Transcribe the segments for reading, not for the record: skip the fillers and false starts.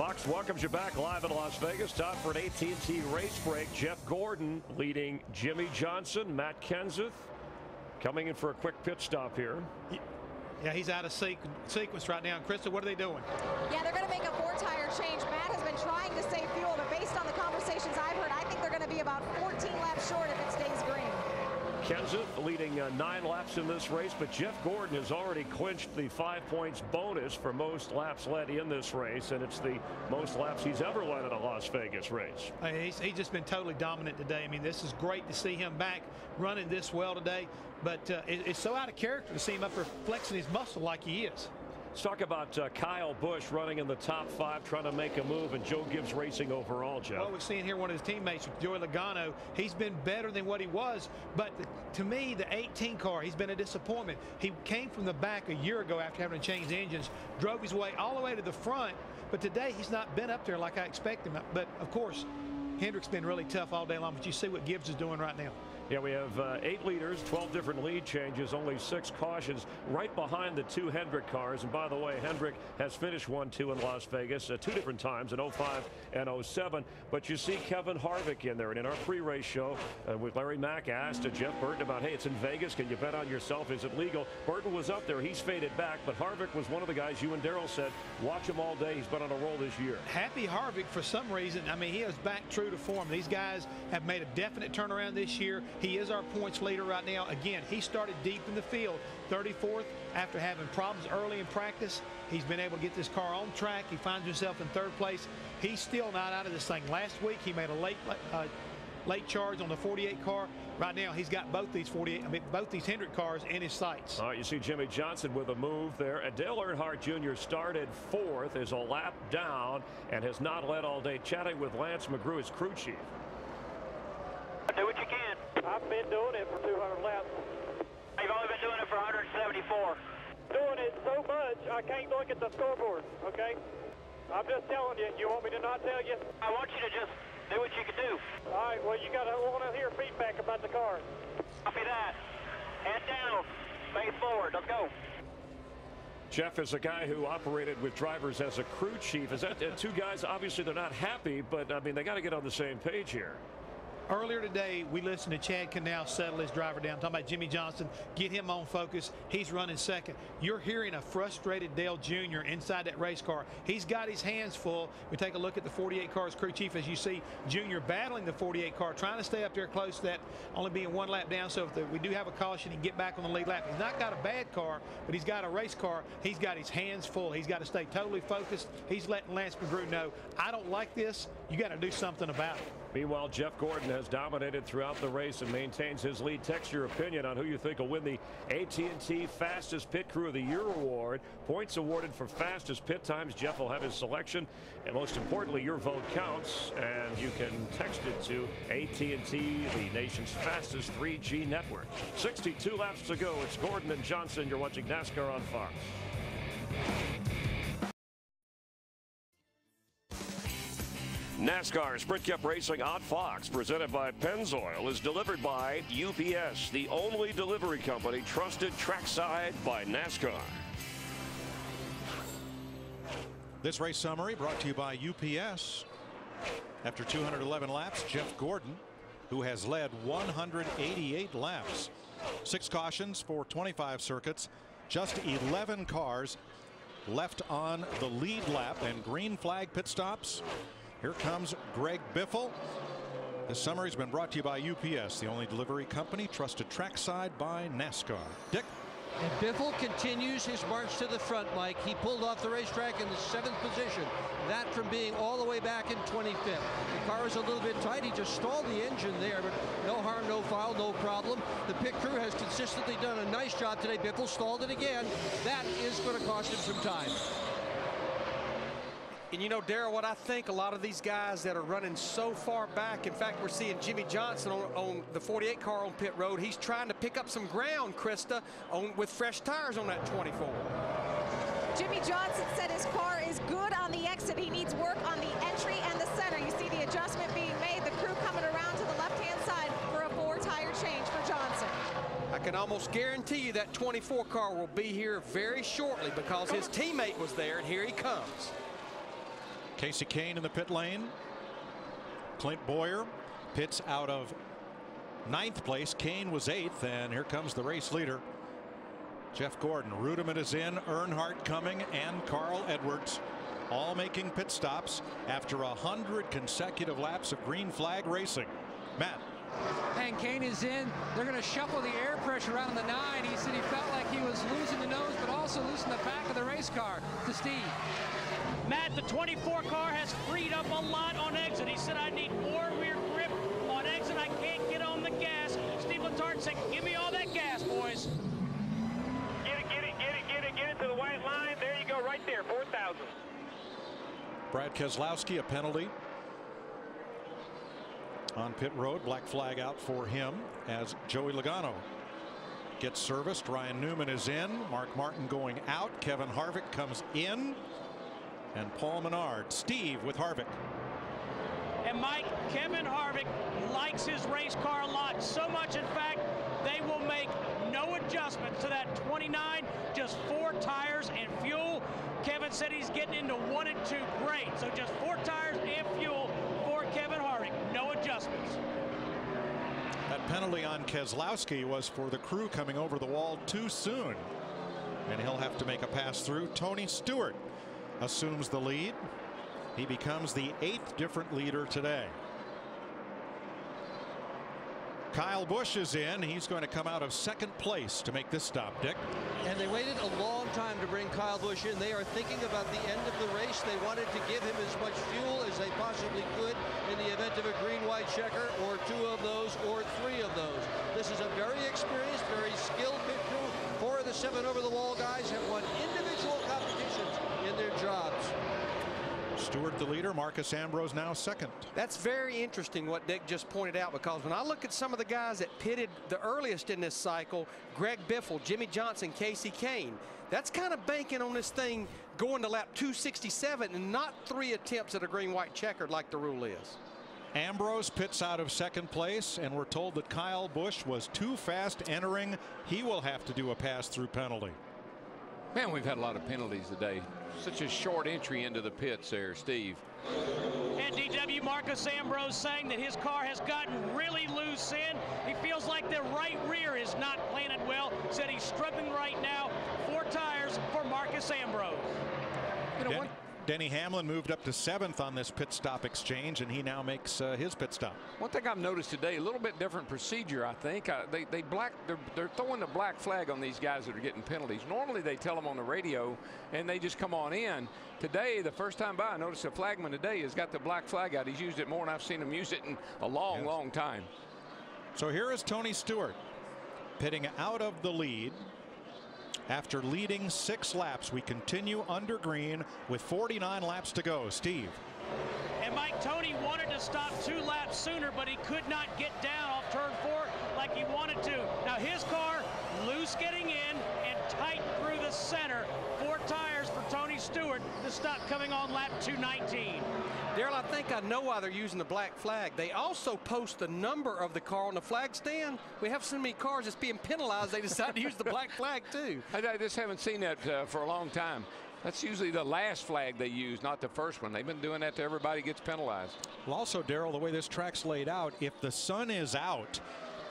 Fox welcomes you back live in Las Vegas. Time for an AT&T race break. Jeff Gordon leading Jimmie Johnson. Matt Kenseth coming in for a quick pit stop here. Yeah, he's out of sequence right now. And Krista, what are they doing? Yeah, they're going to make a 4-tire change. Matt has been trying to save fuel, but based on the conversations I've heard, I think they're going to be about 14 laps short if it stays green. Kenseth leading 9 laps in this race, but Jeff Gordon has already clinched the 5 points bonus for most laps led in this race, and it's the most laps he's ever led in a Las Vegas race. He's just been totally dominant today. I mean, this is great to see him back running this well today, but it's so out of character to see him up there flexing his muscle like he is. Let's talk about Kyle Busch running in the top 5, trying to make a move, and Joe Gibbs Racing overall, Jeff. Well, we're seeing here one of his teammates, Joey Logano. He's been better than what he was, but to me, the 18 car, he's been a disappointment. He came from the back a year ago after having to change engines, drove his way all the way to the front, but today he's not been up there like I expect him. But, of course, Hendrick's been really tough all day long, but you see what Gibbs is doing right now. Yeah, we have 8 leaders, 12 different lead changes, only 6 cautions right behind the 2 Hendrick cars. And by the way, Hendrick has finished 1-2 in Las Vegas 2 different times in 05 and 07. But you see Kevin Harvick in there. And in our pre-race show with Larry Mack asked Jeff Burton about, hey, it's in Vegas. Can you bet on yourself? Is it legal? Burton was up there. He's faded back. But Harvick was one of the guys you and Darrell said, watch him all day. He's been on a roll this year. Happy Harvick for some reason. I mean, he is back true to form. These guys have made a definite turnaround this year. He is our points leader right now. Again, he started deep in the field, 34th, after having problems early in practice. He's been able to get this car on track. He finds himself in 3rd place. He's still not out of this thing. Last week, he made a late charge on the 48 car. Right now, he's got both these Hendrick cars in his sights. All right, you see Jimmie Johnson with a move there. And Dale Earnhardt Jr. started 4th, is a lap down, and has not led all day. Chatting with Lance McGrew, his crew chief. Do what you can. I've been doing it for 200 laps. You've only been doing it for 174. Doing it so much, I can't look at the scoreboard, okay? I'm just telling you. You want me to not tell you? I want you to just do what you can do. All right, well, you got to want to hear feedback about the car. Copy that. Head down. Face forward. Let's go. Jeff is a guy who operated with drivers as a crew chief. Is that 2 guys? Obviously, they're not happy, but, I mean, they got to get on the same page here. Earlier today, we listened to Chad Canal settle his driver down, talking about Jimmie Johnson, get him on focus. He's running 2nd. You're hearing a frustrated Dale Jr. inside that race car. He's got his hands full. We take a look at the 48 car's crew chief as you see Jr. battling the 48 car, trying to stay up there close to that, only being 1 lap down. So if we do have a caution, he can get back on the lead lap. He's not got a bad car, but he's got a race car. He's got his hands full. He's got to stay totally focused. He's letting Lance McGrew know, I don't like this. You got to do something about it. Meanwhile, Jeff Gordon has dominated throughout the race and maintains his lead. Text your opinion on who you think will win the AT&T Fastest Pit Crew of the Year award. Points awarded for fastest pit times. Jeff will have his selection. And most importantly, your vote counts. And you can text it to AT&T, the nation's fastest 3G network. 62 laps to go. It's Gordon and Johnson. You're watching NASCAR on Fox. NASCAR Sprint Cup Racing on Fox, presented by Pennzoil, is delivered by UPS, the only delivery company trusted trackside by NASCAR. This race summary brought to you by UPS. After 211 laps, Jeff Gordon, who has led 188 laps, 6 cautions for 25 circuits, just 11 cars left on the lead lap and green flag pit stops. Here comes Greg Biffle. This summary has been brought to you by UPS, the only delivery company trusted trackside by NASCAR. Dick. And Biffle continues his march to the front, Mike. He pulled off the racetrack in the 7th position. That from being all the way back in 25th. The car is a little bit tight. He just stalled the engine there, but no harm, no foul, no problem. The pit crew has consistently done a nice job today. Biffle stalled it again. That is going to cost him some time. And you know, Darrell, what I think a lot of these guys that are running so far back, in fact, we're seeing Jimmie Johnson on the 48 car on pit road. He's trying to pick up some ground, Krista, with fresh tires on that 24. Jimmie Johnson said his car is good on the exit. He needs work on the entry and the center. You see the adjustment being made. The crew coming around to the left-hand side for a 4-tire change for Johnson. I can almost guarantee you that 24 car will be here very shortly because his teammate was there, and here he comes. Kasey Kahne in the pit lane. Clint Boyer pits out of 9th place. Kahne was 8th, and here comes the race leader, Jeff Gordon. Rudiman is in, Earnhardt coming, and Carl Edwards, all making pit stops after 100 consecutive laps of green flag racing. Matt. And Kahne is in. They're going to shuffle the air pressure around the 9. He said he felt like he was losing the nose, but also losing the back of the race car. To Steve. Matt, the 24 car has freed up a lot on exit. He said, I need more rear grip on exit. I can't get on the gas. Steve Letarte said, give me all that gas, boys. Get it to the white line. There you go, right there, 4,000. Brad Keselowski, a penalty on pit road. Black flag out for him as Joey Logano gets serviced. Ryan Newman is in. Mark Martin going out. Kevin Harvick comes in. And Paul Menard. Steve with Harvick. And Mike, Kevin Harvick likes his race car a lot. So much, in fact, they will make no adjustment to that 29, just 4 tires and fuel. Kevin said he's getting into 1 and 2 great. So just 4 tires and fuel for Kevin Harvick. No adjustments. That penalty on Keselowski was for the crew coming over the wall too soon. And he'll have to make a pass through. Tony Stewart assumes the lead. He becomes the 8th different leader today. Kyle Busch is in. He's going to come out of 2nd place to make this stop, Dick. And they waited a long time to bring Kyle Busch in. They are thinking about the end of the race. They wanted to give him as much fuel as they possibly could in the event of a green-white checker, or 2 of those, or 3 of those. This is a very experienced, very skilled pit crew. 4 of the 7 over-the-wall guys have won individual competitions in their jobs. Stewart the leader. Marcus Ambrose now 2nd. That's very interesting what Dick just pointed out, because when I look at some of the guys that pitted the earliest in this cycle, Greg Biffle, Jimmie Johnson, Kasey Kahne, that's kind of banking on this thing going to lap 267 and not 3 attempts at a green-white checkered like the rule is. Ambrose pits out of 2nd place, and we're told that Kyle Busch was too fast entering. He will have to do a pass-through penalty. Man, we've had a lot of penalties today. Such a short entry into the pits there, Steve. And DW, Marcus Ambrose saying that his car has gotten really loose in. He feels like the right rear is not planted well. Said he's struggling right now. 4 tires for Marcus Ambrose. You know, Denny Hamlin moved up to 7th on this pit stop exchange, and he now makes his pit stop. one thing I've noticed today, a little bit different procedure, I think. They're throwing the black flag on these guys that are getting penalties. Normally they tell them on the radio and they just come on in. Today, the first time by, I noticed the flagman today has got the black flag out. He's used it more than I've seen him use it in a long time. So here is Tony Stewart pitting out of the lead. After leading 6 laps, we continue under green with 49 laps to go. Steve. And Mike, Tony wanted to stop 2 laps sooner, but he could not get down off turn 4 like he wanted to. Now his car loose getting in and tight through the center. 4 tires for Tony Stewart to stop coming on lap 219. Daryl, I think I know why they're using the black flag. They also post the number of the car on the flag stand. We have so many cars that's being penalized, they decide to use the black flag too. I just haven't seen that for a long time. That's usually the last flag they use, not the first one. They've been doing that to everybody gets penalized. Well, also, Daryl, the way this track's laid out, if the sun is out,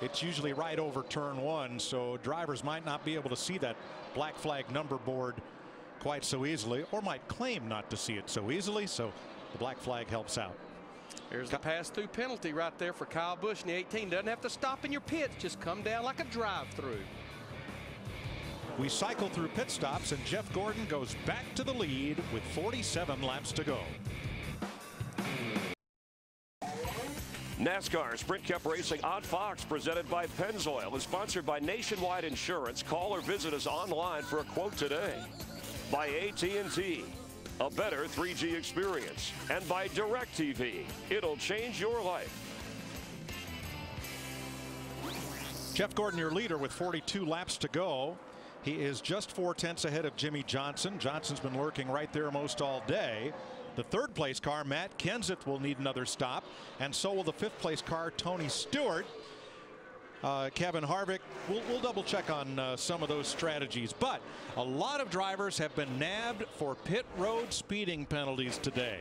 it's usually right over turn 1, so drivers might not be able to see that black flag number board quite so easily, or might claim not to see it so easily, so the black flag helps out. There's the pass-through penalty right there for Kyle Busch in the 18. Doesn't have to stop in your pits, just come down like a drive-through. We cycle through pit stops, and Jeff Gordon goes back to the lead with 47 laps to go. NASCAR Sprint Cup Racing on Fox, presented by Pennzoil, is sponsored by Nationwide Insurance. Call or visit us online for a quote today. By AT&T, a better 3G experience. And by DirecTV, it'll change your life. Jeff Gordon, your leader, with 42 laps to go. He is just 4 tenths ahead of Jimmie Johnson. Johnson's been lurking right there most all day. The 3rd place car, Matt Kenseth, will need another stop, and so will the 5th place car, Tony Stewart. Kevin Harvick, we'll double check on some of those strategies, but a lot of drivers have been nabbed for pit road speeding penalties today.